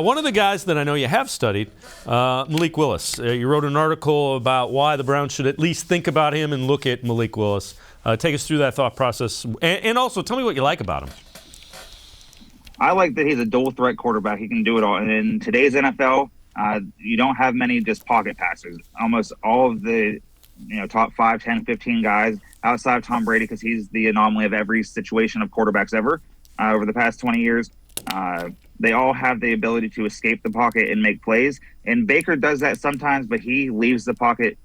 One of the guys that I know you have studied, Malik Willis. You wrote an article about why the Browns should at least think about him and look at Malik Willis. Take us through that thought process. And also, tell me what you like about him. I like that he's a dual-threat quarterback. He can do it all. And in today's NFL, you don't have many just pocket passers. Almost all of the top 5, 10, 15 guys outside of Tom Brady, because he's the anomaly of every situation of quarterbacks ever over the past 20 years. They all have the ability to escape the pocket and make plays. And Baker does that sometimes, but he leaves the pocket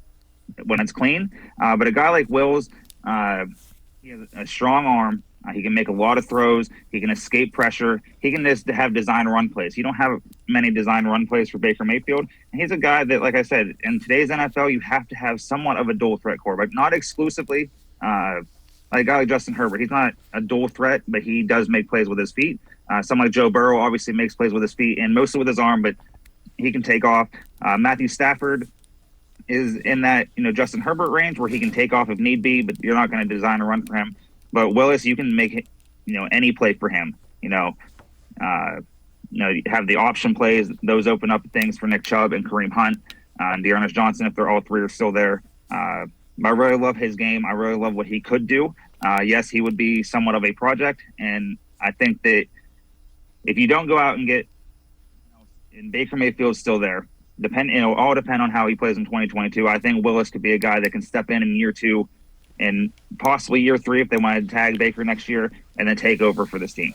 when it's clean. But a guy like Wills, he has a strong arm. He can make a lot of throws. He can escape pressure. He can just have design run plays. You don't have many design run plays for Baker Mayfield. And he's a guy that, like I said, in today's NFL, you have to have somewhat of a dual threat quarterback, not exclusively like a guy like Justin Herbert. He's not a dual threat, but he does make plays with his feet. Someone like Joe Burrow obviously makes plays with his feet and mostly with his arm, but he can take off. Matthew Stafford is in that Justin Herbert range where he can take off if need be, but you're not going to design a run for him. But Willis, you can make any play for him. You have the option plays; those open up things for Nick Chubb and Kareem Hunt, and Dearness Johnson if they're all three are still there. I really love his game. I really love what he could do. Yes, he would be somewhat of a project, and I think that if you don't go out and get, and Baker Mayfield's still there, all depend on how he plays in 2022. I think Willis could be a guy that can step in year 2 and possibly year 3 if they want to tag Baker next year and then take over for this team.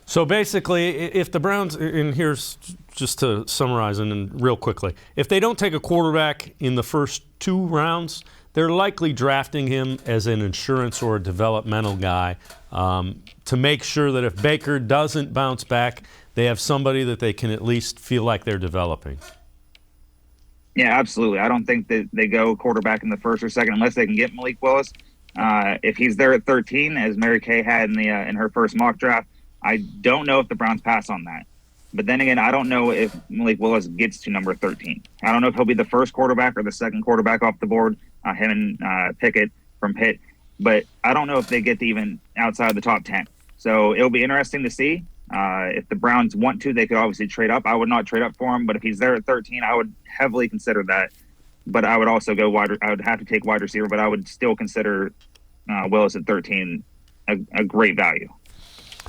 So basically, if the Browns, and here's just to summarize and real quickly, if they don't take a quarterback in the first 2 rounds, they're likely drafting him as an insurance or a developmental guy to make sure that if Baker doesn't bounce back, they have somebody that they can at least feel like they're developing. Yeah, absolutely. I don't think that they go quarterback in the first or second unless they can get Malik Willis. If he's there at 13, as Mary Kay had in her first mock draft, I don't know if the Browns pass on that. But then again, I don't know if Malik Willis gets to number 13. I don't know if he'll be the first quarterback or the second quarterback off the board, him and Pickett from Pitt. But I don't know if they get to even outside the top 10. So it'll be interesting to see. If the Browns want to, they could obviously trade up. I would not trade up for him, but if he's there at 13, I would heavily consider that. But I would also go wide. I would have to take wide receiver, but I would still consider Willis at 13 a great value.